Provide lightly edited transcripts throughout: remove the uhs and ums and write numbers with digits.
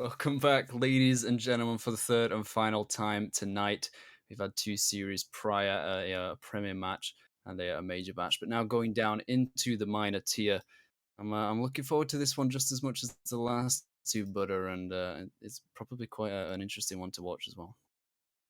Welcome back, ladies and gentlemen, for the third and final time tonight. We've had two series prior, a premium match and a major match, but now going down into the minor tier. I'm looking forward to this one just as much as the last two, Butter, and it's probably quite an interesting one to watch as well.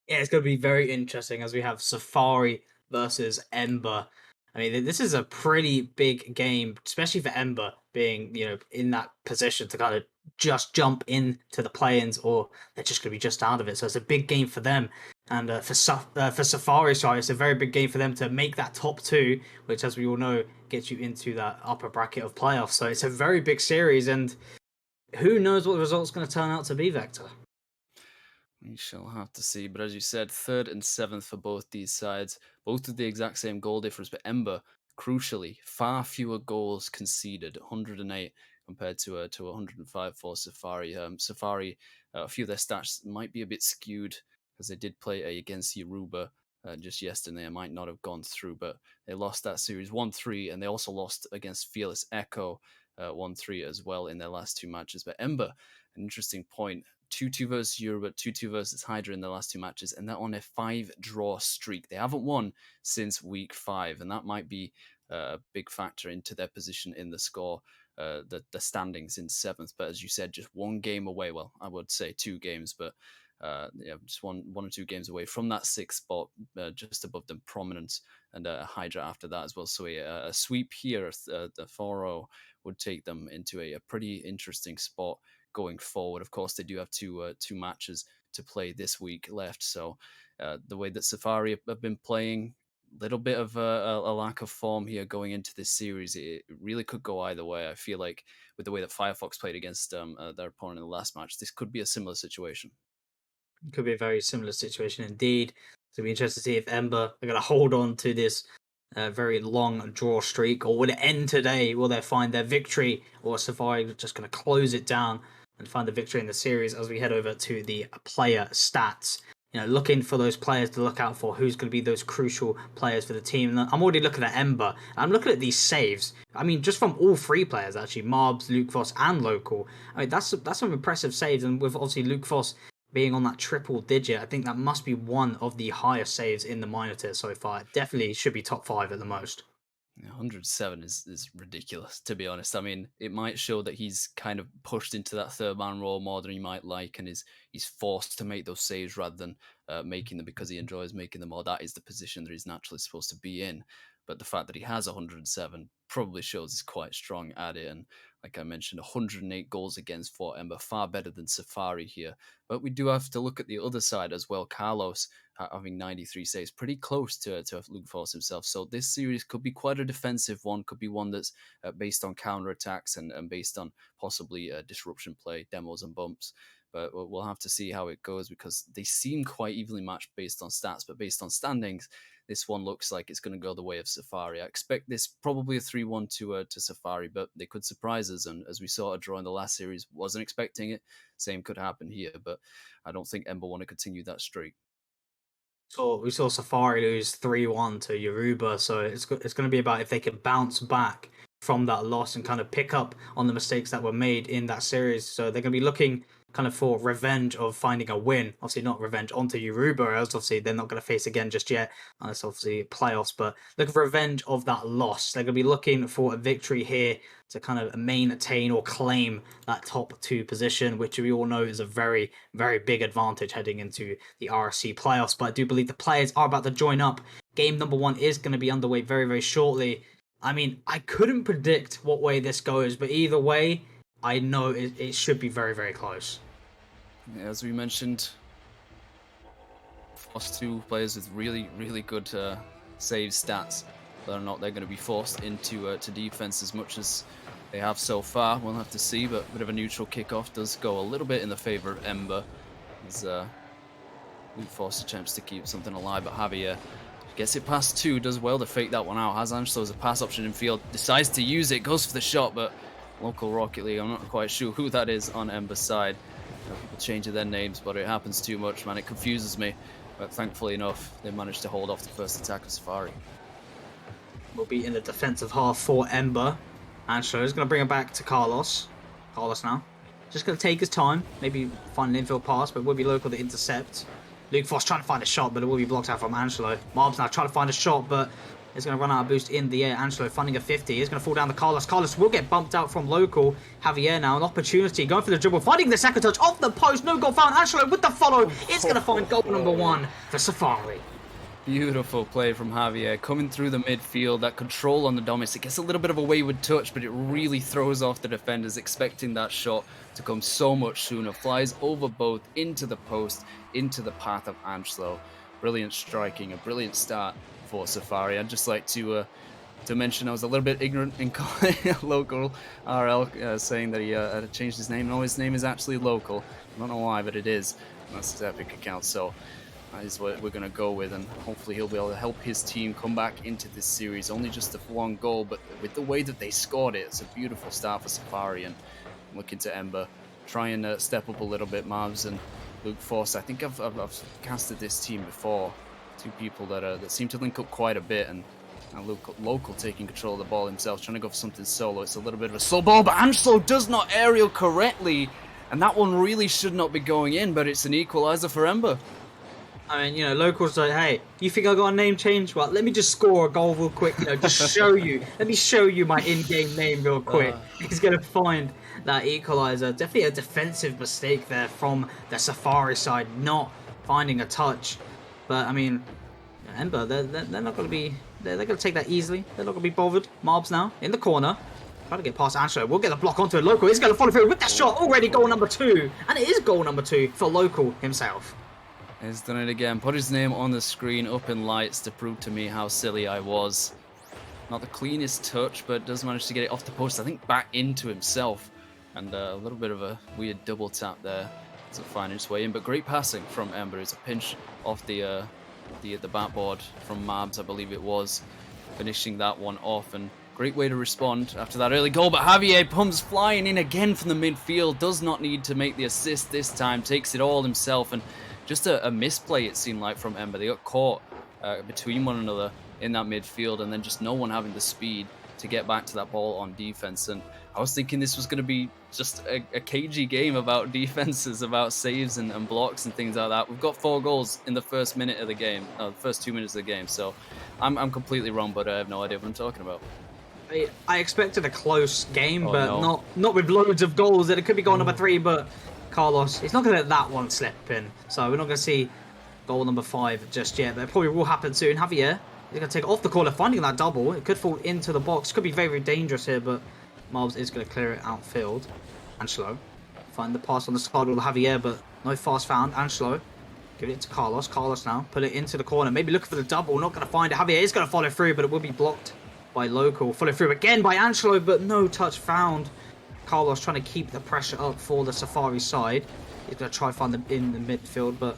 Yeah, it's going to be very interesting as we have Safari versus Ember. I mean, this is a pretty big game, especially for Ember being, in that position to kind of just jump into the play-ins, or they're just going to be just out of it. So it's a big game for them, and for Safari, sorry, it's a very big game for them to make that top two, which, as we all know, gets you into that upper bracket of playoffs. So it's a very big series, and who knows what the result's going to turn out to be, Vector. We shall have to see. But as you said, third and seventh for both these sides, both with the exact same goal difference. But Ember, crucially, far fewer goals conceded, 108 compared to 105 for Safari. Safari, a few of their stats might be a bit skewed because they did play against Yoruba just yesterday. It might not have gone through, but they lost that series 1-3, and they also lost against Fearless Echo 1-3 as well in their last two matches. But Ember, an interesting point. 2-2 versus Yoruba, 2-2 versus Hydra in the last two matches, and they're on a 5-draw streak. They haven't won since week 5, and that might be a big factor into their position in the score, the standings in 7th. But as you said, just one game away. Well, I would say 2 games, but just one or 2 games away from that 6th spot, just above them, Prominence, and Hydra after that as well. So a sweep here, the 4-0 would take them into a pretty interesting spot going forward. Of course, they do have two matches to play this week left. So the way that Safari have been playing, little bit of a lack of form here going into this series. It really could go either way. I feel like with the way that Firefox played against their opponent in the last match, this could be a similar situation. Could be a very similar situation indeed. So it'll be interesting to see if Ember are going to hold on to this very long draw streak, or will it end today? Will they find their victory, or Safari just going to close it down and find the victory in the series as we head over to the player stats? Looking for those players to look out for, who's going to be those crucial players for the team. And I'm already looking at Ember. I'm looking at these saves. I mean, just from all three players, actually, Marbs, Luke Voss, and Local. I mean, that's some impressive saves. And with obviously Luke Voss being on that triple digit, I think that must be one of the highest saves in the minor tier so far. It definitely should be top 5 at the most. 107 is ridiculous, to be honest. I mean, it might show that he's kind of pushed into that third man role more than he might like, and he's forced to make those saves rather than making them because he enjoys making them, or that is the position that he's naturally supposed to be in. But the fact that he has 107 probably shows he's quite strong at it. And like I mentioned, 108 goals against for Ember, far better than Safari here. But we do have to look at the other side as well. Carlos having 93 saves, pretty close to Luke Force himself. So this series could be quite a defensive one, could be one that's based on counterattacks and based on possibly disruption play, demos and bumps. But we'll have to see how it goes because they seem quite evenly matched based on stats, but based on standings, this one looks like it's going to go the way of Safari. I expect this probably a 3-1 to Safari, but they could surprise us. And as we saw a draw in the last series, wasn't expecting it. Same could happen here, but I don't think Ember want to continue that streak. So we saw Safari lose 3-1 to Yoruba, so it's going to be about if they can bounce back from that loss and kind of pick up on the mistakes that were made in that series. So they're going to be looking kind of for revenge of finding a win. Obviously not revenge onto Yoruba, or else obviously they're not going to face again just yet, unless obviously playoffs, but looking for revenge of that loss. They're going to be looking for a victory here to kind of maintain or claim that top 2 position, which we all know is a very, very big advantage heading into the RSC playoffs. But I do believe the players are about to join up. Game number 1 is going to be underway very, very shortly. I mean, I couldn't predict what way this goes, but either way, I know it should be very, very close. As we mentioned, forced 2 players with really, really good save stats. Whether or not they're going to be forced into to defense as much as they have so far, we'll have to see. But a bit of a neutral kickoff does go a little bit in the favor of Ember. As Luke forced attempts to keep something alive, but Javier gets it past 2, does well to fake that one out. Has throws a pass option in field, decides to use it, goes for the shot, but local Rocket League, I'm not quite sure who that is on Ember's side. People changing their names, but it happens too much, man. It confuses me. But thankfully enough, they managed to hold off the first attack of Safari. Will be in the defensive half for Ember. And so he's going to bring it back to Carlos. Carlos now. Just going to take his time. Maybe find an infield pass, but it will be local to intercept. Luke Foss trying to find a shot, but it will be blocked out from Angelo. Marbs now trying to find a shot, but it's going to run out of boost in the air. Angelo finding a 50. He's going to fall down to Carlos. Carlos will get bumped out from local. Javier now, an opportunity. Going for the dribble. Finding the second touch off the post. No goal found. Angelo with the follow. It's going to find goal number 1 for Safari. Beautiful play from Javier, coming through the midfield, that control on the Domus. It gets a little bit of a wayward touch, but it really throws off the defenders, expecting that shot to come so much sooner. Flies over both, into the post, into the path of Angelo. Brilliant striking, a brilliant start for Safari. I'd just like to mention I was a little bit ignorant in local RL, saying that he had changed his name. No, his name is actually local. I don't know why, but it is. And that's his Epic account, so that is what we're going to go with, and hopefully he'll be able to help his team come back into this series. Only just the 1 goal, but with the way that they scored it, it's a beautiful start for Safari. And I'm looking to Ember, try and step up a little bit. Mavs and Luke Foss. I think I've casted this team before. 2 people that seem to link up quite a bit, and local taking control of the ball himself, trying to go for something solo. It's a little bit of a slow ball, but Angelo does not aerial correctly, and that one really should not be going in, but it's an equalizer for Ember. I mean, you know, locals like, hey, you think I got a name change? Well, let me just score a goal real quick, you know, just show you. Let me show you my in-game name real quick. He's going to find that equalizer. Definitely a defensive mistake there from the Safari side, not finding a touch. But, I mean, Ember, they're not going to be, they're going to take that easily. They're not going to be bothered. Marbs now, in the corner. Trying to get past Angelo. We'll get a block onto it. Local is going to follow through with that shot. Already goal number 2. And it is goal number 2 for Local himself. He's done it again. Put his name on the screen up in lights to prove to me how silly I was. Not the cleanest touch, but does manage to get it off the post. I think back into himself. And a little bit of a weird double tap there to find its way in. But great passing from Ember. It's a pinch off the backboard from Marbs, I believe it was. Finishing that one off, and great way to respond after that early goal. But Javier comes flying in again from the midfield. Does not need to make the assist this time. Takes it all himself, and just a misplay, it seemed like, from Ember. They got caught between one another in that midfield, and then just no one having the speed to get back to that ball on defense. And I was thinking this was going to be just a cagey game about defenses, about saves and blocks and things like that. We've got 4 goals in the first minute of the game, the first 2 minutes of the game. So I'm completely wrong, but I have no idea what I'm talking about. I expected a close game, but not with loads of goals. That it could be goal number 3, but Carlos, he's not going to let that one slip in. So we're not going to see goal number 5 just yet, but it probably will happen soon. Javier, he's going to take it off the corner, finding that double. It could fall into the box. Could be very dangerous here, but Marbs is going to clear it outfield. Angelo, find the pass on the side with Javier, but no fast found. Angelo, give it to Carlos. Carlos now, put it into the corner. Maybe looking for the double, not going to find it. Javier is going to follow through, but it will be blocked by Local. Follow through again by Angelo, but no touch found. Carlos trying to keep the pressure up for the Safari side. He's going to try to find them in the midfield, but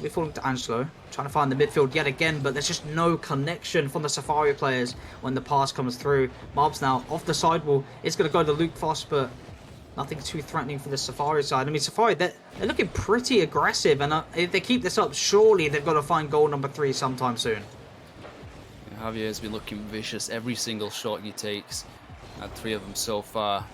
we're falling to Angelo. Trying to find the midfield yet again, but there's just no connection from the Safari players when the pass comes through. Marbs now off the sidewall. It's going to go to Luke Foss, but nothing too threatening for the Safari side. I mean, Safari, they're looking pretty aggressive, and if they keep this up, surely they've got to find goal number 3 sometime soon. Javier's been looking vicious every single shot he takes. Had 3 of them so far.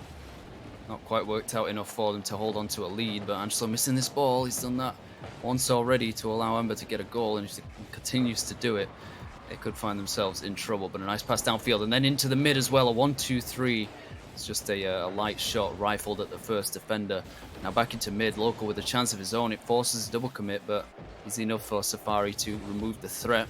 Not quite worked out enough for them to hold on to a lead, but Angelo missing this ball. He's done that once already to allow Ember to get a goal, and if he continues to do it, they could find themselves in trouble. But a nice pass downfield, and then into the mid as well. A 1-2-3. It's just a light shot rifled at the first defender. Now back into mid. Local with a chance of his own. It forces a double commit, but is enough for Safari to remove the threat.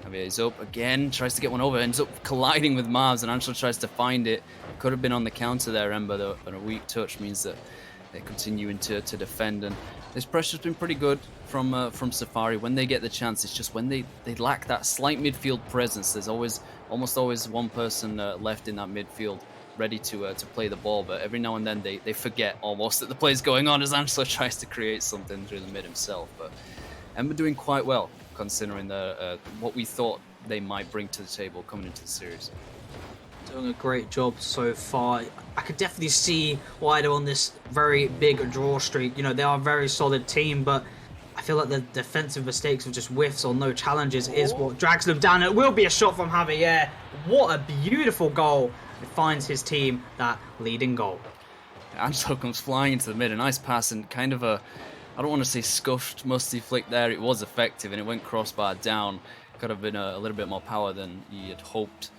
Javier's up again, tries to get one over, ends up colliding with Marbs, and Angelo tries to find it. Could have been on the counter there, Ember, though, but a weak touch means that they're continuing to defend. And this pressure's been pretty good from Safari. When they get the chance, it's just when they lack that slight midfield presence. There's almost always one person left in that midfield ready to play the ball, but every now and then they forget almost that the play's going on as Angelo tries to create something through the mid himself. But Ember doing quite well, considering what we thought they might bring to the table coming into the series. Doing a great job so far. I could definitely see why they're on this very big draw streak. You know, they are a very solid team, but I feel like the defensive mistakes of just whiffs or no challenges is what drags them down. It will be a shot from Javier. What a beautiful goal. It finds his team that leading goal. Angelo comes flying into the mid. A nice pass and kind of a, I don't want to say scuffed, musty flick there. It was effective and it went crossbar down. Could have been a little bit more power than he had hoped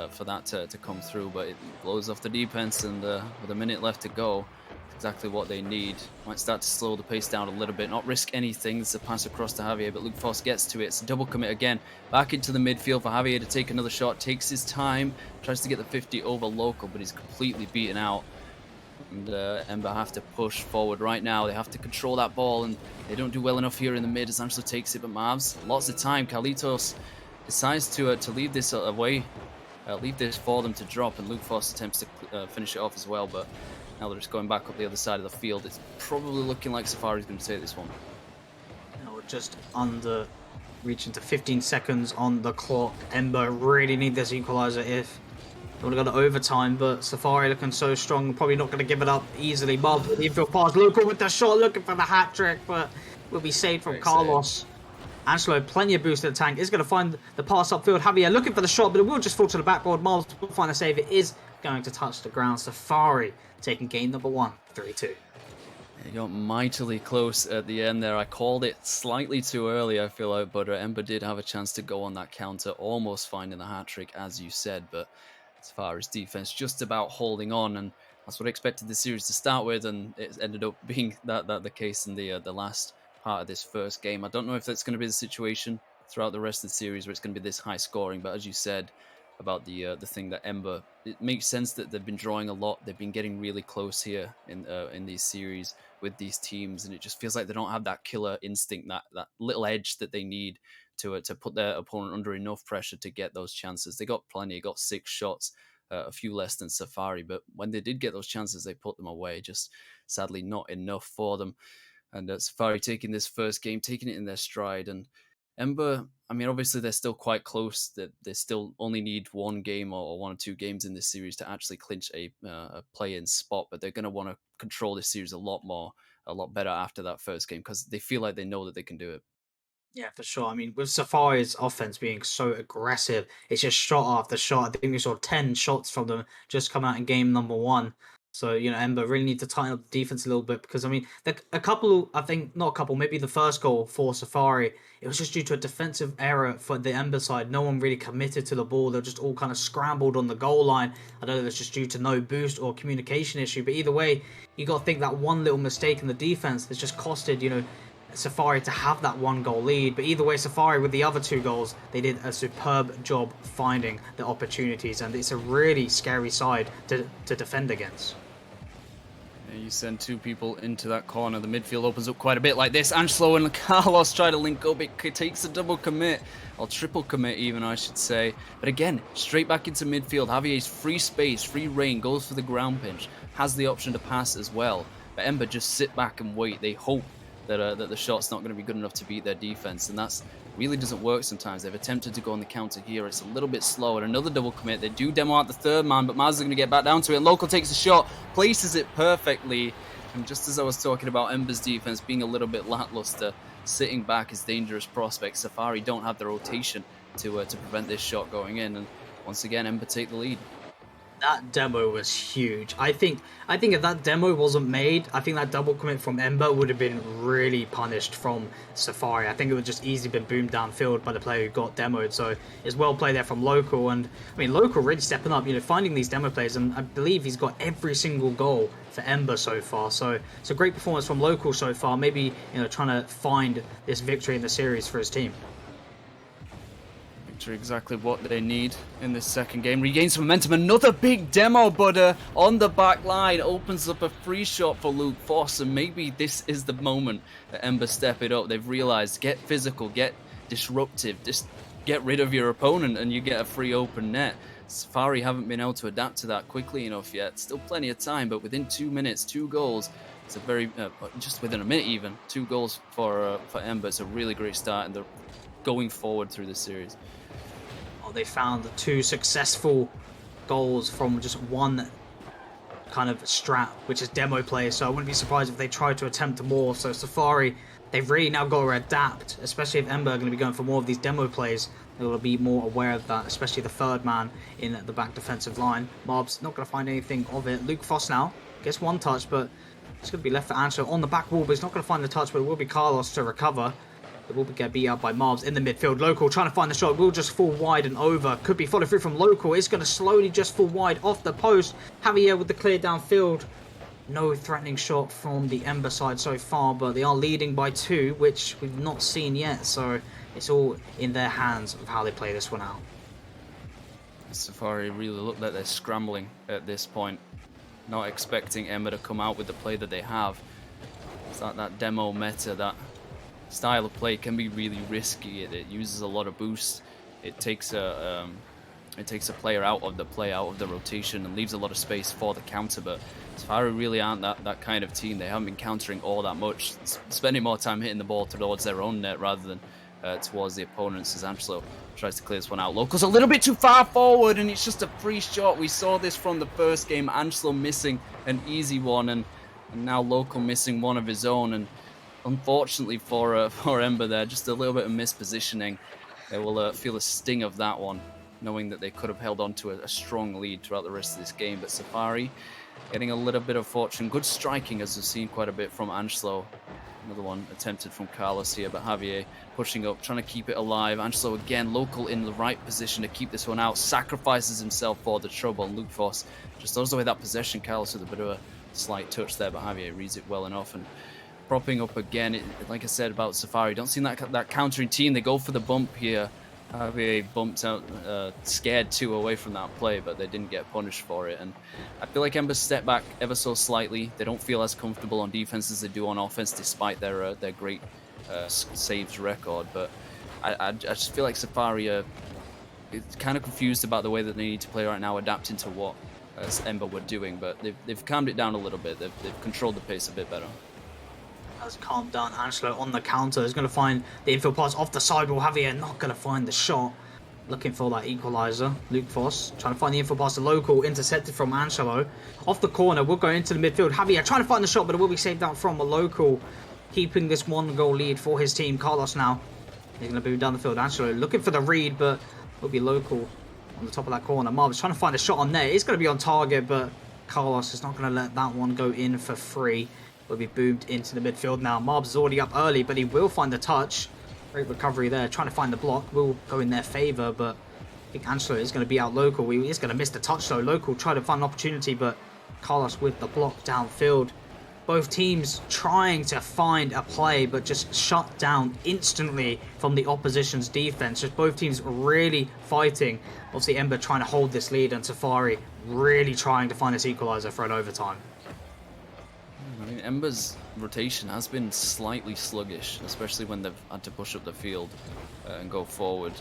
for that to come through, but it blows off the defense. And with a minute left to go, it's exactly what they need. Might start to slow the pace down a little bit, not risk anything. It's a pass across to Javier, but Luke Foss gets to it. It's a double commit again. Back into the midfield for Javier to take another shot. Takes his time, tries to get the 50 over local, but he's completely beaten out. And Ember have to push forward right now. They have to control that ball, and they don't do well enough here in the mid as Angelo takes it. But Mavs, lots of time. Carlitos decides to leave this away, leave this for them to drop, and Luke Foss attempts to finish it off as well. But now they're just going back up the other side of the field. It's probably looking like Safari's going to take this one. We're just under reaching to 15 seconds on the clock. Ember really need this equalizer if they would have got to overtime, but Safari looking so strong, probably not going to give it up easily. Bob, the infield pass, Luca with the shot, looking for the hat trick, but will be saved from Carlos. Angelo, plenty of boost in the tank, is going to find the pass upfield. Javier looking for the shot, but it will just fall to the backboard. Miles will find the save. It is going to touch the ground. Safari taking game number 1, 3-2. It got mightily close at the end there. I called it slightly too early, I feel like, but Ember did have a chance to go on that counter, almost finding the hat trick, as you said, but as far as defense, just about holding on, and that's what I expected the series to start with, and it ended up being that the case in the last part of this first game. I don't know if that's going to be the situation throughout the rest of the series where it's going to be this high scoring, but as you said about the thing that Ember, it makes sense that they've been drawing a lot. They've been getting really close here in these series with these teams, and it just feels like they don't have that killer instinct, that little edge that they need to put their opponent under enough pressure to get those chances. They got plenty, got 6 shots, a few less than Safari, but when they did get those chances, they put them away. Just sadly not enough for them. And Safari taking this first game, taking it in their stride. And Ember, I mean, obviously they're still quite close. That they still only need one game or 1 or 2 games in this series to actually clinch a play-in spot. But they're going to want to control this series a lot better after that first game because they feel like they know that they can do it. Yeah, for sure. I mean, with Safari's offense being so aggressive, it's just shot after shot. I think we saw 10 shots from them just come out in game number 1. So, Ember really need to tighten up the defense a little bit because, I mean, a couple, I think, not a couple, maybe the first goal for Safari, it was just due to a defensive error for the Ember side. No one really committed to the ball. They're just all kind of scrambled on the goal line. I don't know if it's just due to no boost or communication issue, but either way, you got to think that one little mistake in the defense that's just costed, Safari to have that 1 goal lead. But either way, Safari with the other 2 goals, they did a superb job finding the opportunities, and it's a really scary side to defend against. You send 2 people into that corner. The midfield opens up quite a bit like this. Angelo and Carlos try to link up. It takes a double commit, or triple commit even, I should say. But again, straight back into midfield. Javier's free space, free reign, goes for the ground pinch, has the option to pass as well. But Ember just sit back and wait. They hope that the shot's not going to be good enough to beat their defense, and that's really doesn't work sometimes. They've attempted to go on the counter here. It's a little bit slow, and another double commit. They do demo out the 3rd man, but Maz is going to get back down to it. Local takes a shot, places it perfectly, and just as I was talking about Ember's defense being a little bit lackluster, sitting back is dangerous prospects. Safari don't have the rotation to prevent this shot going in, and once again, Ember take the lead. That demo was huge. I think if that demo wasn't made, I think that double commit from Ember would have been really punished from Safari. I think it would just easily been boomed downfield by the player who got demoed. So it's well played there from Local, and I mean Local really stepping up, finding these demo plays, and I believe he's got every single goal for Ember so far. So it's a great performance from Local so far. Maybe trying to find this victory in the series for his team. Exactly what they need in this second game. Regains some momentum. Another big demo, but on the back line opens up a free shot for Luke Foss, and maybe this is the moment that Ember step it up. They've realized, get physical, get disruptive, just get rid of your opponent and you get a free open net. Safari haven't been able to adapt to that quickly enough yet. Still plenty of time, but within 2 minutes, 2 goals. It's a very, just within a minute even, 2 goals for Ember. It's a really great start, and they're going forward through this series. They found 2 successful goals from just one kind of strat, which is demo play. So I wouldn't be surprised if they try to attempt more. So Safari, they've really now got to adapt, especially if Ember are going to be going for more of these demo plays. They will be more aware of that, especially the 3rd man in the back defensive line. Mob's not going to find anything of it. Luke Foss now Gets one touch, but it's going to be left for Ancho on the back wall, but he's not going to find the touch, but it will be Carlos to recover. It will get beat out by Marbs in the midfield. Local trying to find the shot. Will just fall wide and over. Could be followed through from Local. It's going to slowly just fall wide off the post. Javier with the clear downfield. No threatening shot from the Ember side so far, but they are leading by 2, which we've not seen yet. So it's all in their hands of how they play this one out. Safari really look like they're scrambling at this point. Not expecting Ember to come out with the play that they have. It's like that demo meta, that style of play can be really risky. It uses a lot of boost. It takes a player out of the play, out of the rotation, and leaves a lot of space for the counter. But Safari really aren't that kind of team. They haven't been countering all that much, spending more time hitting the ball towards their own net rather than towards the opponents, as Angelo tries to clear this one out. Local's a little bit too far forward, and it's just a free shot. We saw this from the first game. Angelo missing an easy one, and now Local missing one of his own. And unfortunately for Ember there, just a little bit of mispositioning. They will feel the sting of that one, knowing that they could have held on to a strong lead throughout the rest of this game. But Safari getting a little bit of fortune. Good striking, as we've seen quite a bit from Angelo. Another one attempted from Carlos here, but Javier pushing up, trying to keep it alive. Angelo again, Local in the right position to keep this one out. Sacrifices himself for the trouble. And Luke Foss just throws away that possession. Carlos with a bit of a slight touch there, but Javier reads it well enough. And propping up again, like I said about Safari, don't see that countering team. They go for the bump here. Javier bumped out, scared 2 away from that play, but they didn't get punished for it. And I feel like Ember stepped back ever so slightly. They don't feel as comfortable on defense as they do on offense, despite their great saves record. But I just feel like Safari are kind of confused about the way that they need to play right now, adapting to what Ember were doing. But they've calmed it down a little bit. They've controlled the pace a bit better. Has calmed down. Angelo on the counter is going to find the infield pass off the sidewall. Javier not going to find the shot. Looking for that equalizer. Luke Foss trying to find the infield pass to Local. Intercepted from Angelo. Off the corner. Will go into the midfield. Javier trying to find the shot, but it will be saved out from a Local. Keeping this 1-goal lead for his team. Carlos now. He's going to move down the field. Angelo looking for the read, but will be Local on the top of that corner. Marv's trying to find a shot on there. It's going to be on target, but Carlos is not going to let that one go in for free. Will be boomed into the midfield now. Marbs is already up early, but he will find the touch. Great recovery there. Trying to find the block. Will go in their favour, but I think Angelo is going to be out Local. He is going to miss the touch though. Local try to find an opportunity, but Carlos with the block downfield. Both teams trying to find a play, but just shut down instantly from the opposition's defense. Just both teams really fighting. Obviously, Ember trying to hold this lead, and Safari really trying to find this equalizer for an overtime. I mean, Ember's rotation has been slightly sluggish, especially when they've had to push up the field and go forward.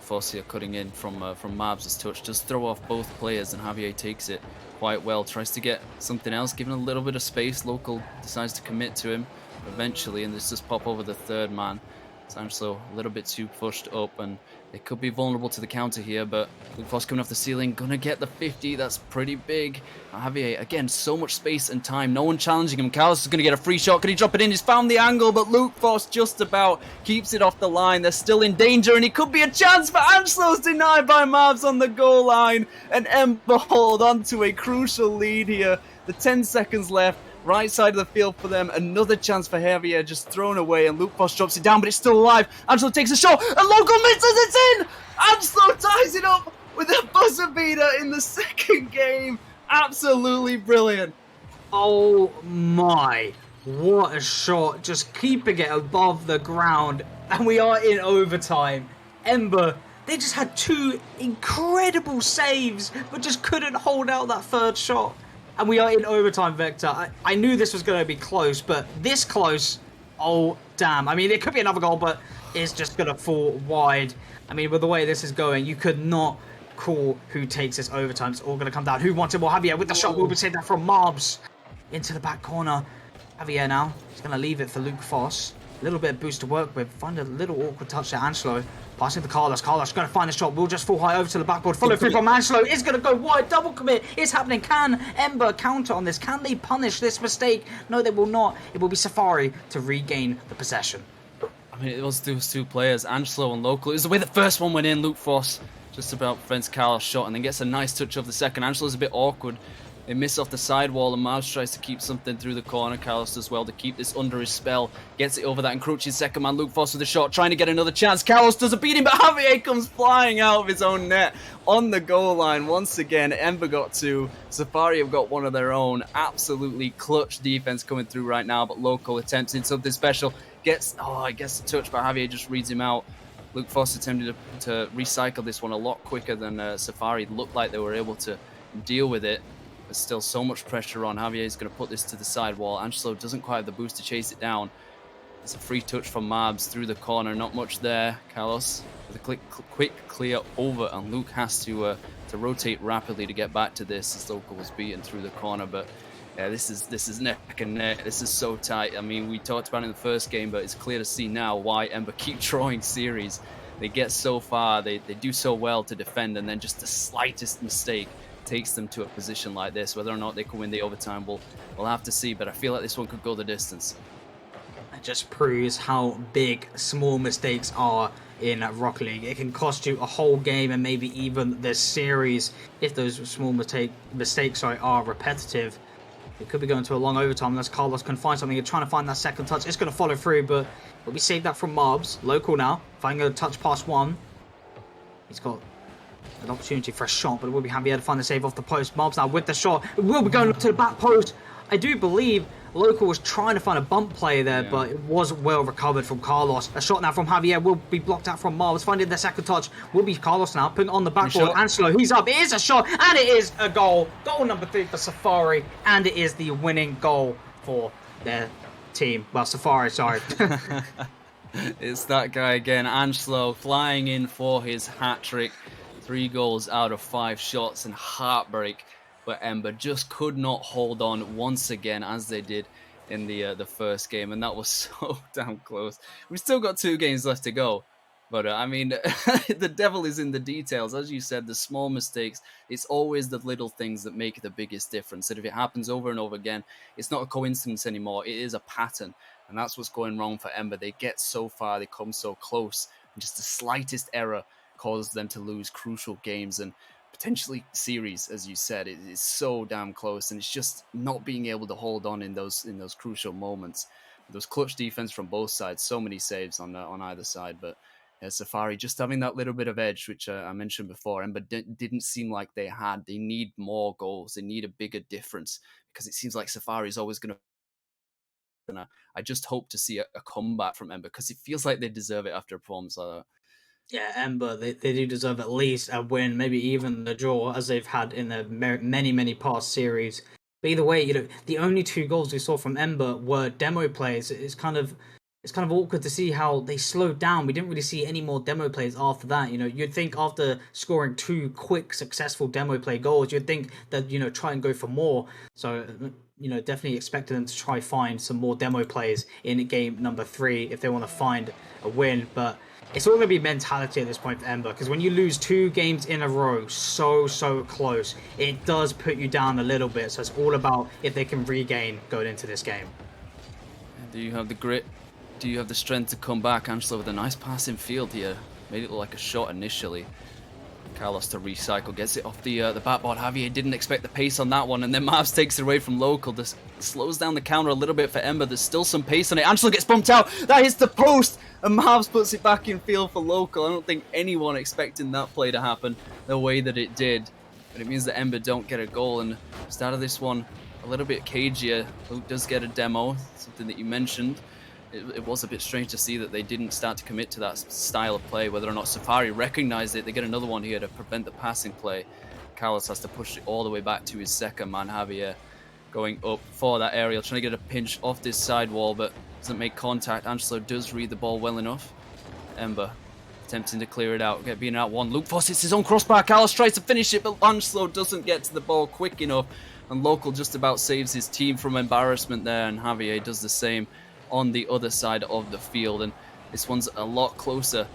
Fosia cutting in from Marbs' touch, does throw off both players, and Javier takes it quite well. Tries to get something else, given a little bit of space. Local decides to commit to him eventually, and this just pop over the third man. Angelo a little bit too pushed up, and they could be vulnerable to the counter here, but Luke Foss coming off the ceiling, gonna get the 50, that's pretty big. Javier, again, so much space and time, no one challenging him. Carlos is gonna get a free shot, can he drop it in? He's found the angle, but Luke Foss just about keeps it off the line. They're still in danger, and it could be a chance, but Angelo's denied by Mavs on the goal line, and Ember hold on to a crucial lead here. The 10 seconds left. Right side of the field for them. Another chance for Javier, just thrown away, and Luke Foss drops it down, but it's still alive. Angelo takes a shot, and Local misses, it's in! Angelo ties it up with a buzzer beater in the second game. Absolutely brilliant. Oh my, what a shot. Just keeping it above the ground, and we are in overtime. Ember, they just had 2 incredible saves, but just couldn't hold out that third shot. And we are in overtime, Vector. I knew this was going to be close, but this close, oh, damn. I mean, it could be another goal, but it's just going to fall wide. I mean, with the way this is going, you could not call who takes this overtime. It's all going to come down. Who wants it more? Javier with the shot. Will be saved that from Marbs into the back corner. Javier now. He's going to leave it for Luke Foss. A little bit of boost to work with. Find a little awkward touch to Angelo. Passing to Carlos. Carlos going to find the shot. Will just fall high over to the backboard. Follow through from Angelo. It's going to go wide. Double commit. It's happening. Can Ember counter on this? Can they punish this mistake? No, they will not. It will be Safari to regain the possession. I mean, it was those 2 players, Angelo and Local. It was the way the first one went in. Luke Foss just about prevents Carlos' shot and then gets a nice touch of the second. Angelo's a bit awkward They miss off the sidewall, and Mavs tries to keep something through the corner. Carlos does well to keep this under his spell. Gets it over that encroaching second man. Luke Foss with the shot, trying to get another chance. Carlos doesn't beat him, but Javier comes flying out of his own net on the goal line. Once again, Ember got two. Safari have got one of their own. Absolutely clutch defense coming through right now, but Local attempting something special. Gets a touch, but Javier just reads him out. Luke Foss attempted to recycle this one a lot quicker than Safari. Looked like they were able to deal with it. There's still so much pressure on. Javier is going to put this to the sidewall. Angelo doesn't quite have the boost to chase it down. It's a free touch from Mabs through the corner. Not much there. Carlos with a quick clear over, and Luke has to rotate rapidly to get back to this as Local was beaten through the corner. But yeah, this is neck and neck. This is so tight. I mean, we talked about it in the first game, but it's clear to see now why Ember keep drawing series. They get so far, they do so well to defend, and then just the slightest mistake takes them to a position like this. Whether or not they can win the overtime, we'll have to see, but I feel like this one could go the distance. It just proves how big small mistakes are in Rocket League. It can cost you a whole game and maybe even the series if those small mistakes are repetitive. It could be going to a long overtime unless Carlos can find something. You're trying to find that second touch. It's going to follow through, but we saved that from Mobs. Local now, finding a touch past one. He's got an opportunity for a shot, but it will be Javier to find the save off the post. Mobs now with the shot. It will be going up to the back post. I do believe Local was trying to find a bump play there, but it was well recovered from Carlos. A shot now from Javier will be blocked out from Mobs. Finding the second touch will be Carlos now, putting on the backboard. Angelo, he's up. It is a shot, and it is a goal. Goal number 3 for Safari, and it is the winning goal for their team. Well, Safari, sorry. It's that guy again, Angelo, flying in for his hat-trick. 3 goals out of 5 shots, and heartbreak. But Ember just could not hold on once again as they did in the first game, and that was so damn close. We've still got 2 games left to go, but I mean, the devil is in the details. As you said, the small mistakes, it's always the little things that make the biggest difference. That if it happens over and over again, it's not a coincidence anymore, it is a pattern, and that's what's going wrong for Ember. They get so far, they come so close, and just the slightest error causes them to lose crucial games and potentially series. As you said, it is so damn close, and it's just not being able to hold on in those crucial moments. Those clutch defense from both sides, so many saves on either side, but yeah, Safari just having that little bit of edge, which I mentioned before. Ember didn't seem like they had. They need more goals. They need a bigger difference, because it seems like Safari is always going to. And I just hope to see a comeback from Ember, because it feels like they deserve it after a performance like that. Yeah, Ember, they do deserve at least a win, maybe even the draw, as they've had in the many past series. But either way, the only 2 goals we saw from Ember were demo plays. It's kind of awkward to see how they slowed down. We didn't really see any more demo plays after that. You'd think after scoring 2 quick, successful demo play goals, you'd think that, try and go for more. So, definitely expected them to try find some more demo plays in game number 3 if they want to find a win. But it's all going to be mentality at this point for Ember, because when you lose 2 games in a row so close, it does put you down a little bit. So it's all about if they can regain going into this game. Do you have the grit? Do you have the strength to come back? Angelo with a nice pass in field here. Made it look like a shot initially. Carlos to recycle, gets it off the backboard. Javier didn't expect the pace on that one, and then Mavs takes it away from Local. This slows down the counter a little bit for Ember. There's still some pace on it. Angelo gets bumped out. That hits the post, and Mavs puts it back in field for Local. I don't think anyone expecting that play to happen the way that it did, but it means that Ember don't get a goal. And start of this one a little bit cagier. Luke does get a demo, something that you mentioned. It was a bit strange to see that they didn't start to commit to that style of play. Whether or not Safari recognized it, they get another one here to prevent the passing play. Carlos has to push it all the way back to his second man, Javier, going up for that aerial, trying to get a pinch off this sidewall, but doesn't make contact. Angelo does read the ball well enough. Ember attempting to clear it out, being out one. Luke Foss hits his own crossbar. Carlos tries to finish it, but Angelo doesn't get to the ball quick enough, and Local just about saves his team from embarrassment there, and Javier does the same on the other side of the field. And this one's a lot closer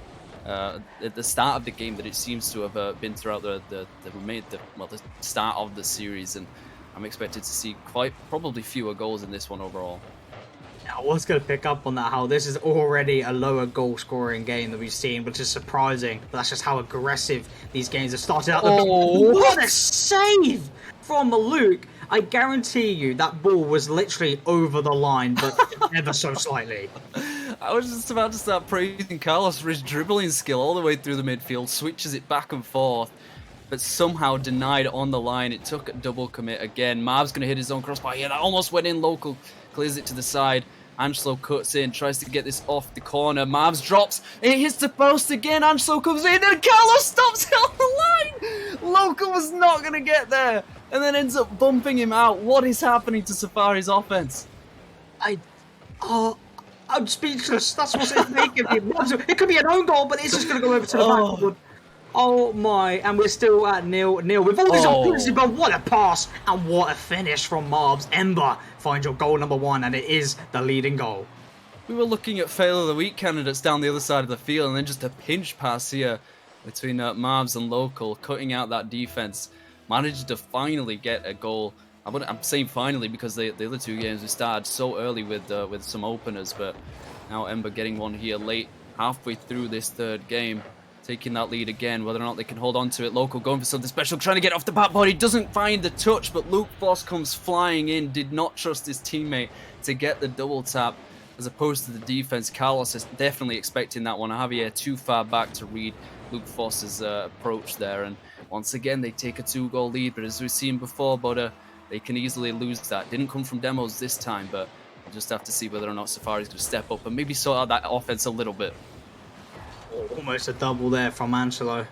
at the start of the game that it seems to have been throughout the start of the series, and I'm expected to see quite probably fewer goals in this one overall. I was going to pick up on that, how this is already a lower goal scoring game that we've seen, which is surprising, but that's just how aggressive these games have started out. Oh, what a save from Luke! I guarantee you that ball was literally over the line, but ever so slightly. I was just about to start praising Carlos for his dribbling skill all the way through the midfield, switches it back and forth, but somehow denied on the line. It took a double commit again. Marv's going to hit his own crossbar here. That almost went in. Local clears it to the side. Angelo cuts in, tries to get this off the corner. Marv's drops. It hits the post again. Angelo comes in and Carlos stops it on the line. Local was not going to get there and then ends up bumping him out. What is happening to Safari's offense? I'm speechless. That's what's making me. It could be an own goal, but it's just going to go over to the backboard. Oh my, and we're still at 0-0 with all these opportunities, but what a pass and what a finish from Marbs. Ember finds your goal number 1, and it is the leading goal. We were looking at fail of the week candidates down the other side of the field, and then just a pinch pass here between Marbs and Local, cutting out that defense. Managed to finally get a goal. I'm saying finally because the other two games we started so early with some openers, but now Ember getting one here late, halfway through this third game. Taking that lead again, whether or not they can hold on to it. Local going for something special, trying to get off the backboard. He doesn't find the touch, but Luke Foss comes flying in. Did not trust his teammate to get the double tap, as opposed to the defense. Carlos is definitely expecting that one. Javier too far back to read Luke Foss's approach there, and once again they take a 2-goal lead. But as we've seen before, they can easily lose that. Didn't come from demos this time, but we'll just have to see whether or not Safari's going to step up and maybe sort out that offense a little bit. Almost a double there from Angelo.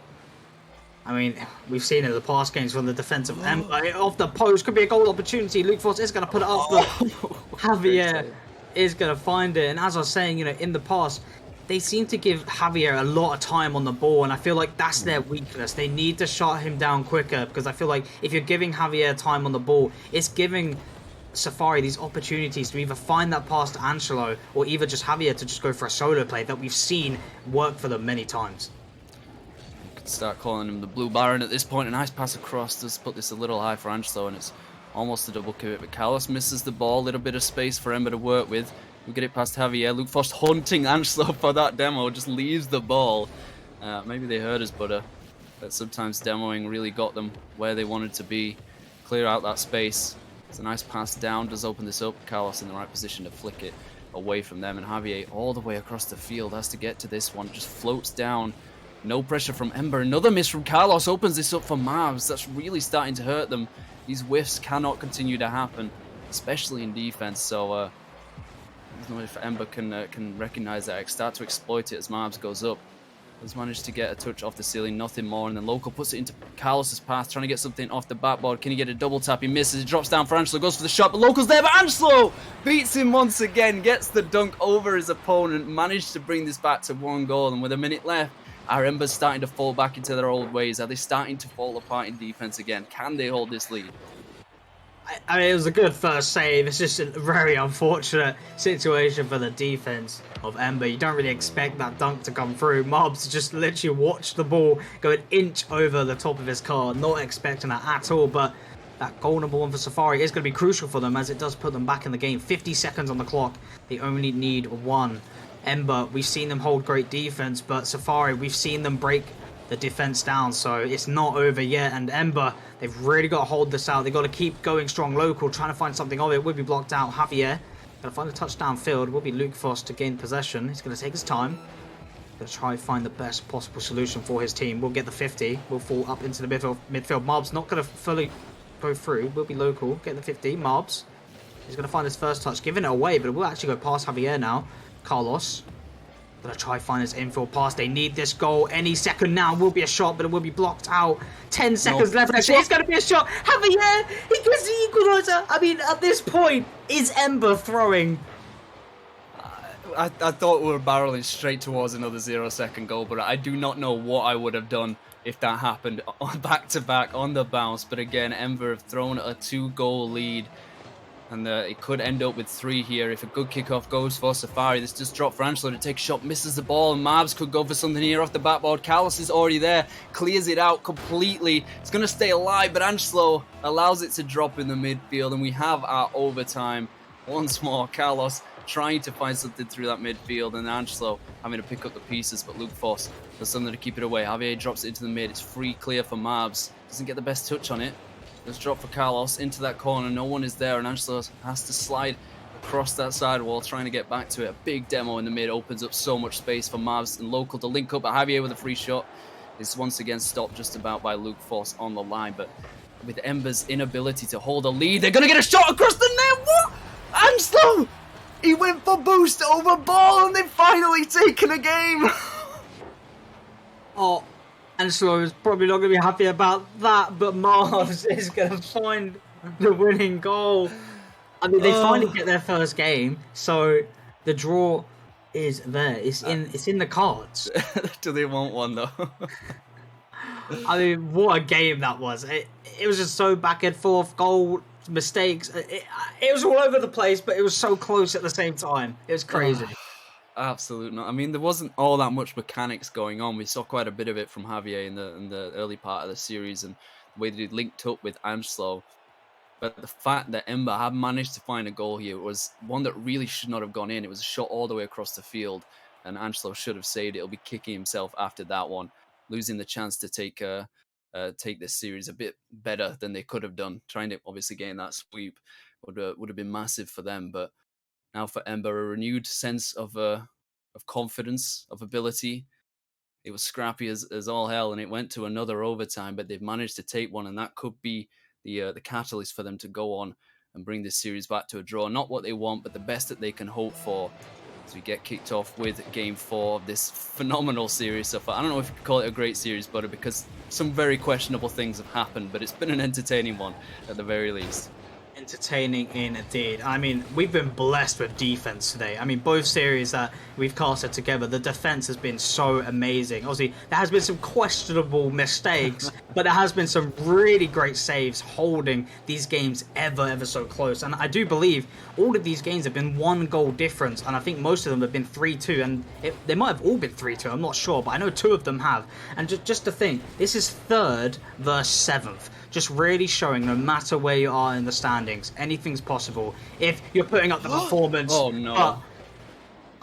I mean, we've seen in the past games from the defensive end off the post could be a goal opportunity. Luke Foss is going to put it up, but Javier is going to find it. And as I was saying, in the past, they seem to give Javier a lot of time on the ball, and I feel like that's their weakness. They need to shut him down quicker, because I feel like if you're giving Javier time on the ball, it's giving Safari these opportunities to either find that pass to Angelo or either just Javier to just go for a solo play that we've seen work for them many times. You could start calling him the Blue Baron at this point. A nice pass across does put this a little high for Angelo, and it's almost a double commit, but Carlos misses the ball. A little bit of space for Ember to work with. We get it past Javier. Luke Foss hunting Angelo for that demo, just leaves the ball. Maybe they heard us, but sometimes demoing really got them where they wanted to be. Clear out that space. It's a nice pass down, does open this up. Carlos in the right position to flick it away from them, and Javier all the way across the field has to get to this one. Just floats down. No pressure from Ember. Another miss from Carlos opens this up for Mavs. That's really starting to hurt them. These whiffs cannot continue to happen, especially in defense. So I don't know if Ember can recognize that, start to exploit it as Mavs goes up. Has managed to get a touch off the ceiling, nothing more, and then Local puts it into Carlos's path, trying to get something off the backboard. Can he get a double tap? He misses, it drops down for Angelo, goes for the shot, but Local's there, but Angelo beats him once again, gets the dunk over his opponent, managed to bring this back to 1 goal, and with a minute left, are Embers starting to fall back into their old ways? Are they starting to fall apart in defense again? Can they hold this lead? I mean, it was a good first save. It's just a very unfortunate situation for the defense of Ember. You don't really expect that dunk to come through. Mobs just literally watched the ball go an inch over the top of his car, not expecting that at all. But that goal number 1 for Safari is going to be crucial for them, as it does put them back in the game. 50 seconds on the clock. They only need 1. Ember, we've seen them hold great defense, but Safari, we've seen them break the defense down, so it's not over yet. And Ember, they've really got to hold this out. They've got to keep going strong. Local, trying to find something of it. Will be blocked out. Javier going to find a touchdown field. Will be Luke Foss to gain possession. He's going to take his time. Going to try and find the best possible solution for his team. We'll get the 50. We'll fall up into the midfield. Marbs not going to fully go through. Will be Local. Get the 50. Marbs. He's going to find his first touch. Giving it away, but it will actually go past Javier now. Carlos. Gonna try find his infield pass. They need this goal any second now. Will be a shot, but it will be blocked out. 10 seconds left. It's gonna be a shot. Javier, he gets the equalizer. I mean, at this point, is Ember throwing? I thought we were barreling straight towards another 0-second goal, but I do not know what I would have done if that happened back to back on the bounce. But again, Ember have thrown a 2-goal lead. And it could end up with 3 here if a good kickoff goes for Safari. This just dropped for Angelo to take a shot, misses the ball, and Mavs could go for something here off the backboard. Carlos is already there, clears it out completely. It's going to stay alive, but Angelo allows it to drop in the midfield, and we have our overtime. Once more, Carlos trying to find something through that midfield, and Angelo having to pick up the pieces, but Luke Foss does something to keep it away. Javier drops it into the mid. It's free clear for Mavs. Doesn't get the best touch on it. Let's drop for Carlos into that corner. No one is there, and Angelo has to slide across that sidewall, trying to get back to it. A big demo in the mid opens up so much space for Mavs and Local to link up. But Javier with a free shot is once again stopped just about by Luke Force on the line. But with Ember's inability to hold a lead, they're going to get a shot across the net. What? Angelo! He went for boost over ball, and they've finally taken a game. Oh, Angelo is probably not going to be happy about that, but Mavs is going to find the winning goal. I mean, they finally get their first game, so the draw is there. It's in the cards. Do they want one though? I mean, what a game that was! It was just so back and forth, goal mistakes. It was all over the place, but it was so close at the same time. It was crazy. Absolutely not. I mean, there wasn't all that much mechanics going on. We saw quite a bit of it from Javier in the early part of the series, and the way that he linked up with Angelo. But the fact that Ember had managed to find a goal here was one that really should not have gone in. It was a shot all the way across the field, and Angelo should have saved it. He'll be kicking himself after that one, losing the chance to take this series a bit better than they could have done. Trying to obviously gain that sweep would have been massive for them, but now for Ember, a renewed sense of confidence, of ability. It was scrappy as all hell, and it went to another overtime, but they've managed to take one, and that could be the catalyst for them to go on and bring this series back to a draw. Not what they want, but the best that they can hope for as we get kicked off with Game 4 of this phenomenal series so far. I don't know if you could call it a great series, but because some very questionable things have happened, but it's been an entertaining one at the very least. Entertaining indeed. I mean, we've been blessed with defense today. I mean, both series that we've casted together, the defense has been so amazing. Obviously, there has been some questionable mistakes, but there has been some really great saves holding these games ever so close. And I do believe all of these games have been 1 goal difference, and I think most of them have been 3-2, and they might have all been 3-2, I'm not sure, but I know 2 of them have. And just to think, this is 3rd versus 7th. Just really showing no matter where you are in the standings, anything's possible if you're putting up the performance. Oh no.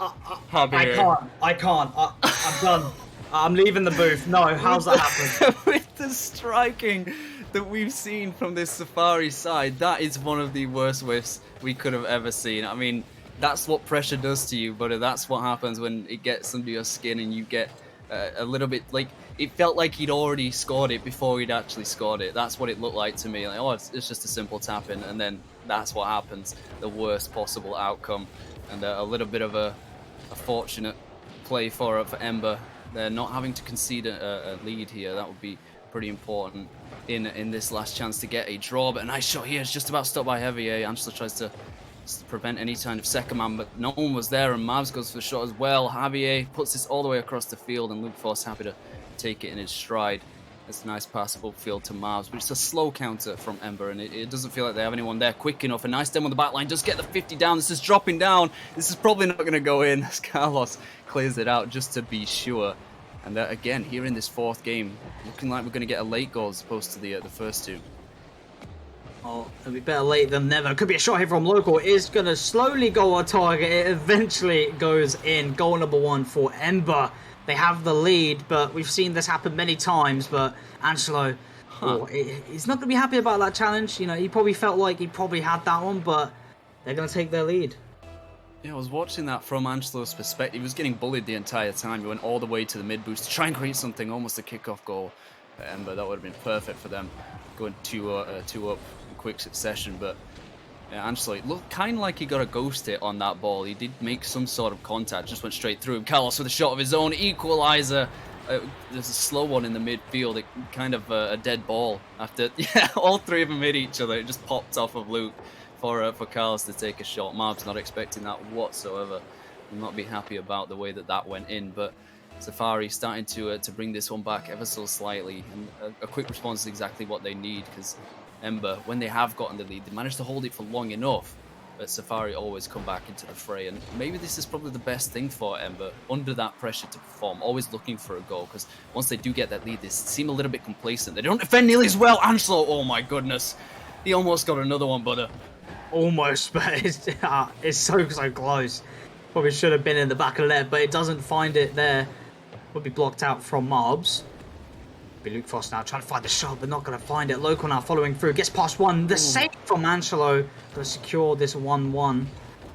I can't. I'm done. I'm leaving the booth. No, how's that happen? With the striking that we've seen from this Safari side, that is one of the worst whiffs we could have ever seen. I mean, that's what pressure does to you, but that's what happens when it gets under your skin and you get a little bit like it felt like he'd already scored it before he'd actually scored it. That's what it looked like to me. Like, oh, it's just a simple tap in, and then that's what happens. The worst possible outcome, and a little bit of a fortunate play for Ember. They're not having to concede a lead here. That would be pretty important in this last chance to get a draw. But a nice shot here. It's just about stopped by Javier. Angelo tries to prevent any kind of second man, but no one was there, and Mavs goes for the shot as well. Javier puts this all the way across the field, and Luke Force happy to take it in his stride. It's a nice pass upfield to Mavs, but it's a slow counter from Ember, and it doesn't feel like they have anyone there quick enough. A nice demo on the back line, just get the 50 down. This is dropping down. This is probably not going to go in as Carlos clears it out just to be sure. And again, here in this 4th game, looking like we're going to get a late goal as opposed to the first 2. Oh, it'll be better late than never. Could be a shot here from Local. It's going to slowly go on target. It eventually goes in. Goal number 1 for Ember. They have the lead, but we've seen this happen many times. But Angelo, he's not going to be happy about that challenge. You know, he probably felt like he probably had that one, but they're going to take their lead. Yeah, I was watching that from Angelo's perspective. He was getting bullied the entire time. He went all the way to the mid boost to try and create something, almost a kickoff goal for Ember. That would have been perfect for them, going 2 up in quick succession. But yeah, Angelo, it looked kind of like he got a ghost hit on that ball. He did make some sort of contact, just went straight through him. Carlos with a shot of his own, equalizer. There's a slow one in the midfield, kind of a dead ball. After all 3 of them hit each other, it just popped off of Luke for Carlos to take a shot. Mav's not expecting that whatsoever. Will not be happy about the way that went in, but Safari starting to bring this one back ever so slightly, and a quick response is exactly what they need, because Ember, when they have gotten the lead, they managed to hold it for long enough, but Safari always come back into the fray, and maybe this is probably the best thing for Ember, under that pressure to perform, always looking for a goal, because once they do get that lead, they seem a little bit complacent. They don't defend nearly as well. Angelo, oh my goodness, he almost got another one, but almost, but it's so close. Probably should have been in the back of the net, but it doesn't find it there. Would be blocked out from Mobs. Be Luke Frost now trying to find the shot, but not going to find it. Local now following through. Gets past one. The save from Angelo. Going to secure this 1-1.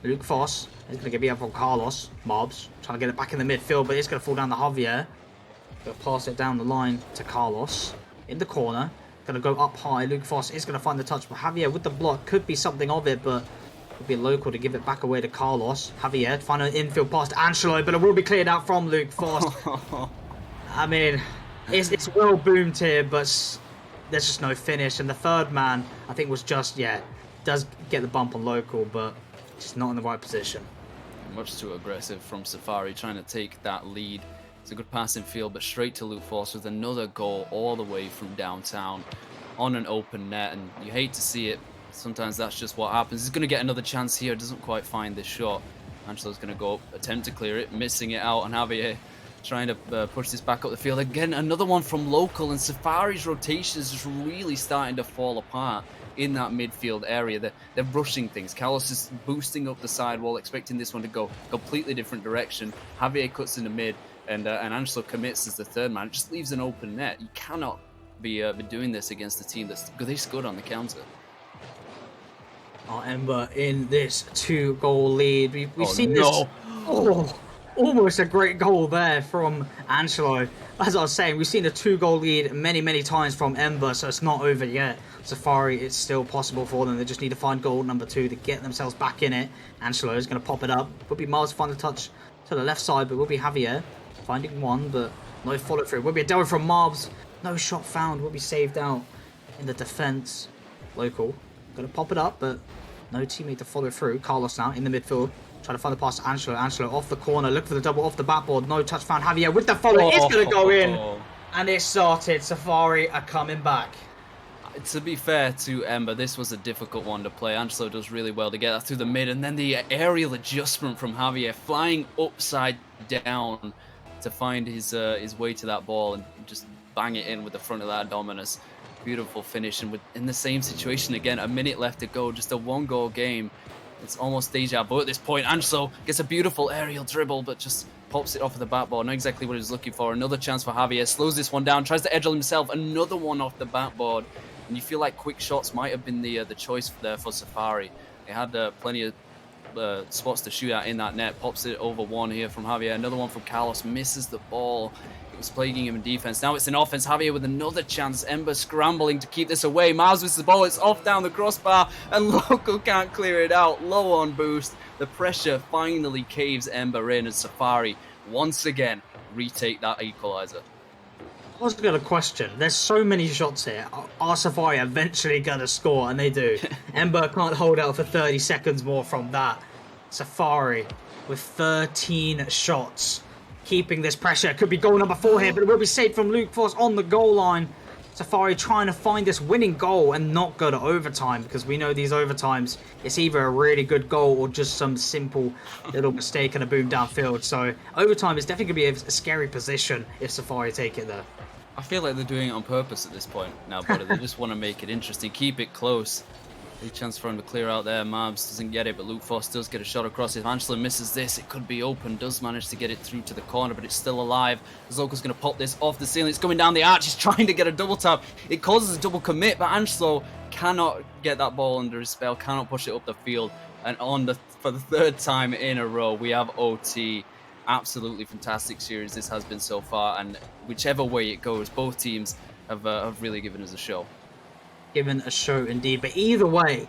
Luke Foss is going to get beat up from Carlos. Mobs trying to get it back in the midfield, but it's going to fall down to Javier. Going to pass it down the line to Carlos. In the corner. Going to go up high. Luke Foss is going to find the touch, but Javier with the block could be something of it, but would be Local to give it back away to Carlos. Javier find an infield pass to Angelo, but it will be cleared out from Luke Foss. I mean, it's well boomed here, but there's just no finish. And the third man, I think, was just, does get the bump on Local, but just not in the right position. Much too aggressive from Safari, trying to take that lead. It's a good passing field, but straight to Luke Force with another goal all the way from downtown on an open net. And you hate to see it. Sometimes that's just what happens. He's going to get another chance here. Doesn't quite find this shot. Angelo's going to go up, attempt to clear it, missing it out, and Javier trying to push this back up the field. Again, another one from Local, and Safari's rotation is just really starting to fall apart in that midfield area. They're rushing things. Carlos is boosting up the sidewall, expecting this one to go completely different direction. Javier cuts in the mid, and Angelo commits as the third man. It just leaves an open net. You cannot be doing this against a team that's this good on the counter. Ember in this 2-goal lead. We've seen no. this. Oh, almost a great goal there from Angelo. As I was saying, we've seen a 2-goal lead many times from Ember, so it's not over yet. Safari, it's still possible for them. They just need to find goal number 2 to get themselves back in it. Angelo is going to pop it up. Will be Miles to find the touch to the left side, but will be Javier finding one, but no follow through. Will be a devil from Marbs. No shot found. Will be saved out in the defense. Local going to pop it up, but no teammate to follow through. Carlos now in the midfield. Trying to find the pass to Angelo. Angelo off the corner. Look for the double off the backboard. No touch found. Javier with the follow. It's going to go in. And it started. Safari are coming back. To be fair to Ember, this was a difficult one to play. Angelo does really well to get that through the mid. And then the aerial adjustment from Javier, flying upside down to find his way to that ball and just bang it in with the front of that Dominus. Beautiful finish. And in the same situation again, a minute left to go. Just a 1-goal game. It's almost deja vu at this point. Angelo gets a beautiful aerial dribble, but just pops it off of the backboard. Not exactly what he was looking for. Another chance for Javier. Slows this one down. Tries to edge on himself. Another one off the backboard. And you feel like quick shots might have been the choice there for Safari. They had plenty of spots to shoot at in that net. Pops it over one here from Javier. Another one from Carlos. Misses the ball. It was plaguing him in defense. Now it's in offense. Javier with another chance. Ember scrambling to keep this away. Miles with the ball. It's off down the crossbar. And Local can't clear it out. Low on boost. The pressure finally caves Ember in. And Safari once again retake that equalizer. I was going to question. There's so many shots here. Are Safari eventually going to score? And they do. Ember can't hold out for 30 seconds more from that. Safari with 13 shots. Keeping this pressure. Could be goal number 4 here, but it will be saved from Luke Foss on the goal line. Safari trying to find this winning goal and not go to overtime, because we know these overtimes, it's either a really good goal or just some simple little mistake and a boom downfield. So overtime is definitely going to be a scary position if Safari take it there. I feel like they're doing it on purpose at this point now, but they just want to make it interesting, keep it close. Big chance for him to clear out there. Marbs doesn't get it, but Luke Foss does get a shot across. If Angelo misses this, it could be open. Does manage to get it through to the corner, but it's still alive. Zoko's going to pop this off the ceiling. It's coming down the arch. He's trying to get a double tap. It causes a double commit, but Angelo cannot get that ball under his spell, cannot push it up the field. And for the third time in a row, we have OT. Absolutely fantastic series this has been so far, and whichever way it goes, both teams have really given us a show. Given a show indeed, but either way,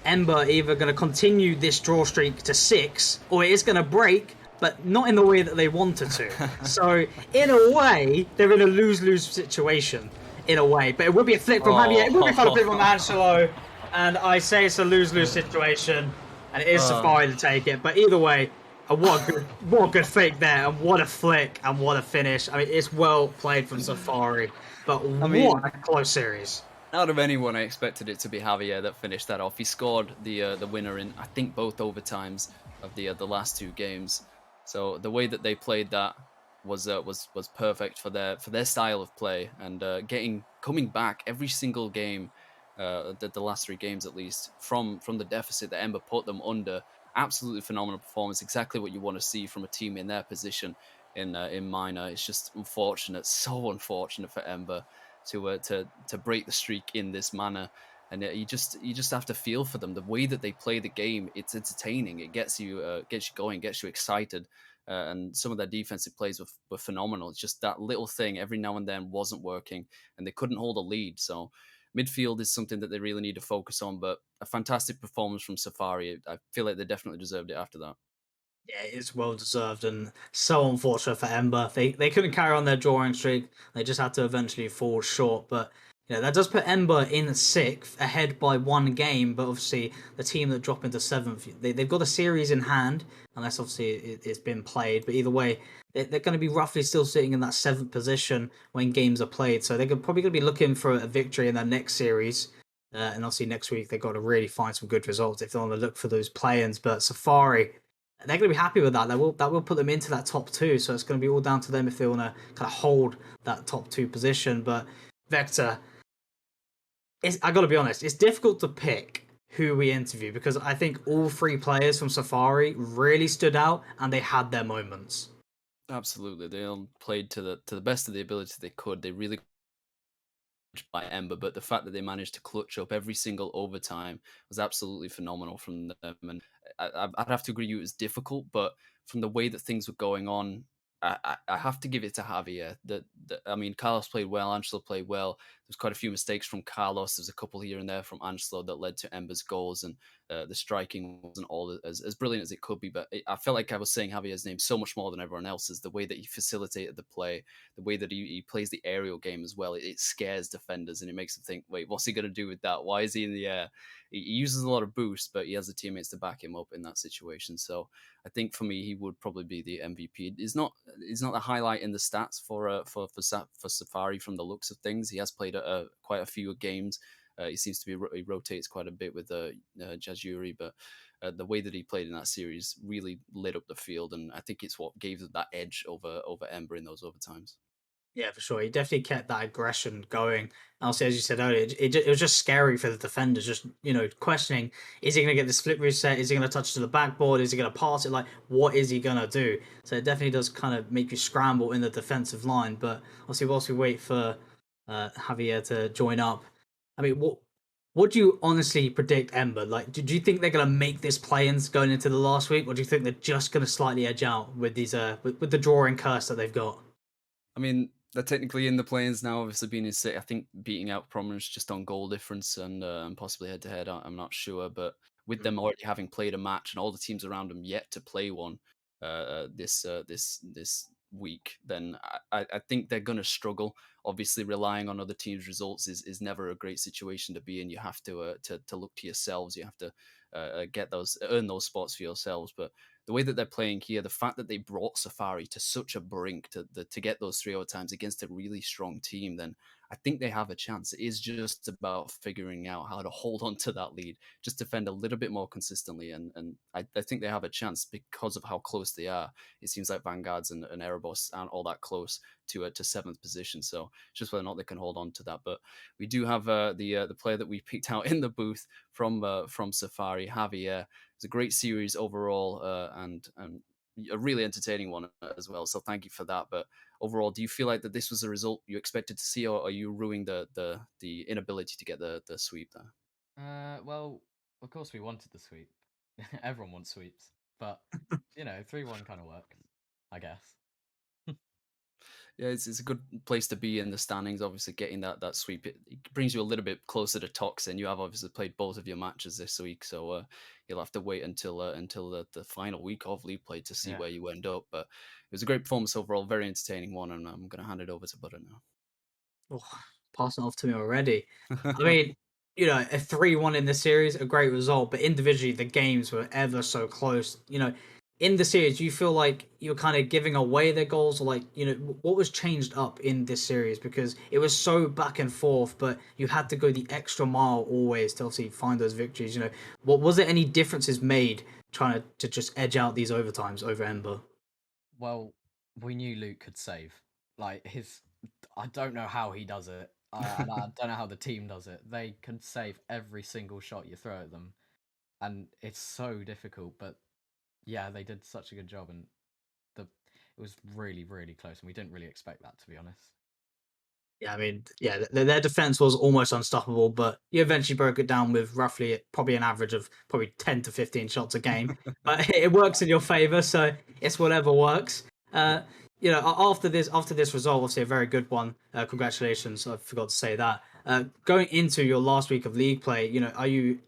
Ember either going to continue this draw streak to 6, or it is going to break, but not in the way that they wanted to. So in a way, they're in a lose-lose situation, in a way. But it will be a flip from Javier, it will be a flip from Angelo, and I say it's a lose-lose situation, and it is Safari to take it. But either way, what a good fake there, and what a flick, and what a finish. I mean, it's well played from Safari, but what a close series. Out of anyone, I expected it to be Javier that finished that off. He scored the winner in, I think, both overtimes of the last 2 games. So the way that they played that was perfect for their style of play, and coming back every single game, the last 3 games at least, from the deficit that Ember put them under. Absolutely phenomenal performance. Exactly what you want to see from a team in their position in minor. It's just unfortunate, so unfortunate for Ember. to break the streak in this manner. And you just have to feel for them. The way that they play the game, it's entertaining. It gets you going, gets you excited. And some of their defensive plays were phenomenal. It's just that little thing every now and then wasn't working, and they couldn't hold a lead. So midfield is something that they really need to focus on. But a fantastic performance from Safari. I feel like they definitely deserved it after that. Yeah, it's well deserved and so unfortunate for Ember. They couldn't carry on their drawing streak. They just had to eventually fall short. But that does put Ember in sixth, ahead by one game. But obviously, the team that drop into seventh, they've got a series in hand, unless obviously it's been played. But either way, they're going to be roughly still sitting in that seventh position when games are played. So they're probably going to be looking for a victory in their next series. And obviously next week they've got to really find some good results if they want to look for those play-ins. But Safari, they're going to be happy with that. That will put them into that top two. So it's going to be all down to them if they want to kind of hold that top two position. But Vector, I got to be honest, it's difficult to pick who we interview because I think all three players from Safari really stood out and they had their moments. Absolutely, they all played to the best of the ability they could. They really by Ember, but the fact that they managed to clutch up every single overtime was absolutely phenomenal from them. And I'd have to agree, it was difficult, but from the way that things were going on, I have to give it to Javier. I mean, Carlos played well, Angelo played well. There's quite a few mistakes from Carlos. There's a couple here and there from Angelo that led to Ember's goals, and the striking wasn't all as brilliant as it could be. But I felt like I was saying Javier's name so much more than everyone else's. The way that he facilitated the play, the way that he plays the aerial game as well, it scares defenders and it makes them think, wait, what's he going to do with that? Why is he in the air? He uses a lot of boost, but he has the teammates to back him up in that situation. So I think for me, he would probably be the MVP. It's not a highlight in the stats for Safari from the looks of things. He has played quite a few games. He seems to he rotates quite a bit with Jajuri, but the way that he played in that series really lit up the field, and I think it's what gave them that edge over Ember in those overtimes. Yeah, for sure. He definitely kept that aggression going. And also, as you said earlier, it was just scary for the defenders, just, questioning, is he going to get this flip reset? Is he going to touch to the backboard? Is he going to pass it? Like, what is he going to do? So it definitely does kind of make you scramble in the defensive line. But obviously, whilst we wait for Javier to join up, I mean, what do you honestly predict, Ember? Like, do you think they're going to make this play-ins going into the last week, or do you think they're just going to slightly edge out with these with the drawing curse that they've got? I mean, they're technically in the plains now, obviously being in six. I think beating out Prominence just on goal difference and possibly head to head. I'm not sure, but with them already having played a match and all the teams around them yet to play one this week, then I think they're going to struggle. Obviously, relying on other teams' results is never a great situation to be in. You have to look to yourselves. You have to get those earn those spots for yourselves. But the way that they're playing here, the fact that they brought Safari to such a brink to get those 3 overtimes against a really strong team, then I think they have a chance. It is just about figuring out how to hold on to that lead, just defend a little bit more consistently, and I think they have a chance because of how close they are. It seems like Vanguards and Erebos aren't all that close to seventh position, so just whether or not they can hold on to that. But we do have the player that we picked out in the booth from Safari, Javier. It's a great series overall, and a really entertaining one as well. So thank you for that. But overall, do you feel like that this was a result you expected to see, or are you ruining the inability to get the sweep there? Well, of course we wanted the sweep. Everyone wants sweeps, but 3-1 kind of works, I guess. Yeah, it's a good place to be in the standings. Obviously, getting that sweep, it brings you a little bit closer to Toxin. You have obviously played both of your matches this week, so you'll have to wait until the final week of league play to see Yeah. where you end up. But it was a great performance overall, very entertaining one, and I'm going to hand it over to Butter Oh, passing off to me already. I now. mean, a 3-1 in the series, a great result, but individually the games were ever so close. In the series, do you feel like you're kind of giving away their goals, or like, what was changed up in this series? Because it was so back and forth, but you had to go the extra mile always to obviously find those victories. What was there any differences made trying to just edge out these overtimes over Ember? Well, we knew Luke could save. Like I don't know how he does it, and I don't know how the team does it. They can save every single shot you throw at them, and it's so difficult. But yeah, they did such a good job, and it was really, really close, and we didn't really expect that, to be honest. Yeah, I mean, yeah, their defense was almost unstoppable, but you eventually broke it down with roughly probably an average of probably 10 to 15 shots a game. But it works in your favor, so it's whatever works. Yeah. After this result, obviously a very good one. Congratulations, I forgot to say that. Going into your last week of league play, are you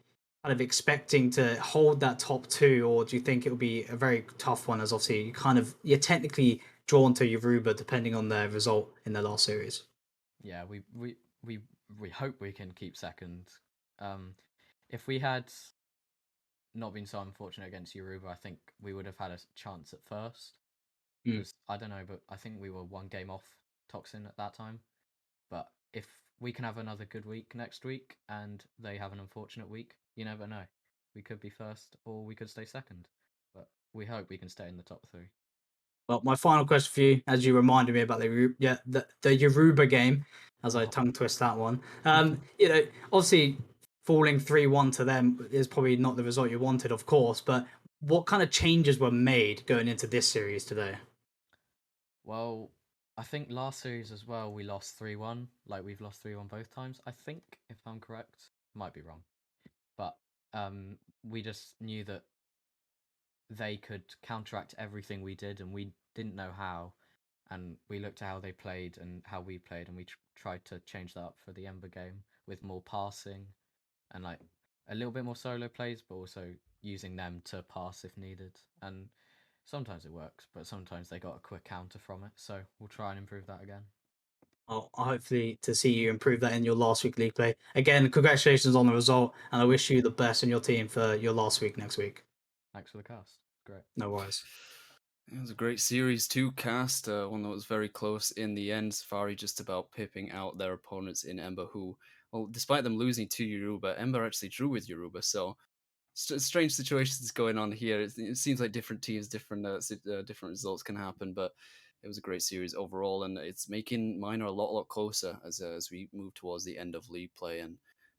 kind of expecting to hold that top two, or do you think it will be a very tough one? As obviously you're technically drawn to Yoruba depending on their result in their last series. Yeah, we hope we can keep second. If we had not been so unfortunate against Yoruba, I think we would have had a chance at first. Mm. Because I don't know, but I think we were one game off Toxin at that time. But if we can have another good week next week and they have an unfortunate week, you never know. We could be first or we could stay second. But we hope we can stay in the top three. Well, my final question for you, as you reminded me about the Yoruba game, as I Oh. tongue twist that one. Obviously falling 3-1 to them is probably not the result you wanted, of course. But what kind of changes were made going into this series today? Well, I think last series as well we lost 3-1. Like we've lost 3-1 both times. I think, if I'm correct. Might be wrong. But we just knew that they could counteract everything we did, and we didn't know how. And we looked at how they played and how we played, and we tried to change that up for the Ember game with more passing and like a little bit more solo plays, but also using them to pass if needed. And sometimes it works, but sometimes they got a quick counter from it. So we'll try and improve that again. Well, hopefully to see you improve that in your last week league play. Again, congratulations on the result, and I wish you the best in your team for your last week next week. Thanks for the cast. Great. No worries. It was a great series to cast, one that was very close in the end. Safari just about pipping out their opponents in Ember, who, well, despite them losing to Yoruba, Ember actually drew with Yoruba, so strange situations going on here. It seems like different teams, different results can happen, but it was a great series overall, and it's making Minor a lot closer as we move towards the end of league play, and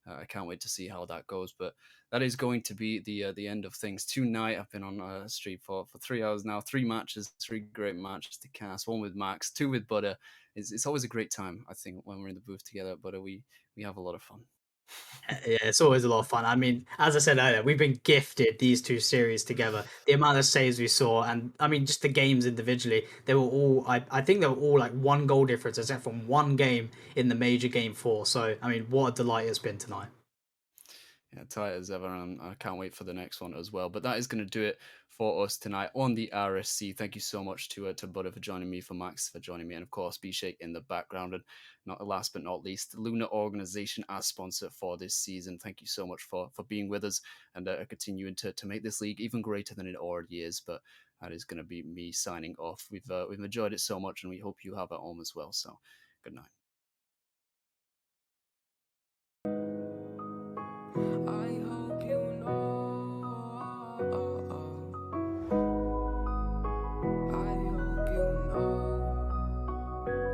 I can't wait to see how that goes. But that is going to be the end of things tonight. I've been on a stream for 3 hours now, 3 matches, 3 great matches to cast. One with Max, two with Butter. It's always a great time, I think, when we're in the booth together. Butter, we have a lot of fun. Yeah, it's always a lot of fun. I mean, as I said earlier, we've been gifted these two series together. The amount of saves we saw, and I mean, just the games individually, they were all, I think they were all like one goal difference, except from one game in the major game four. So, I mean, what a delight it's been tonight. Yeah, tight as ever, and I can't wait for the next one as well. But that is going to do it for us tonight on the RSC. Thank you so much to Butter for joining me, for Max for joining me, and of course B-Shake in the background. And not last but not least, Luna Organization as sponsor for this season. Thank you so much for being with us and continuing to make this league even greater than it already is. But that is going to be me signing off. We've enjoyed it so much, and we hope you have at home as well. So good night. I hope you know. I hope you know.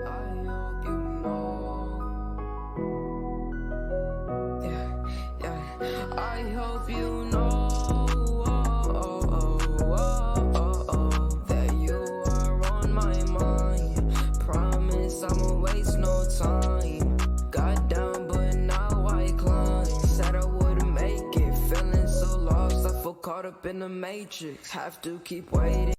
I hope you know. Yeah. I hope you know that you are on my mind. Promise I'ma waste no time. Got down, but now I climb. Said I wouldn't make it, feeling so lost. I feel caught up in the matrix. Have to keep waiting.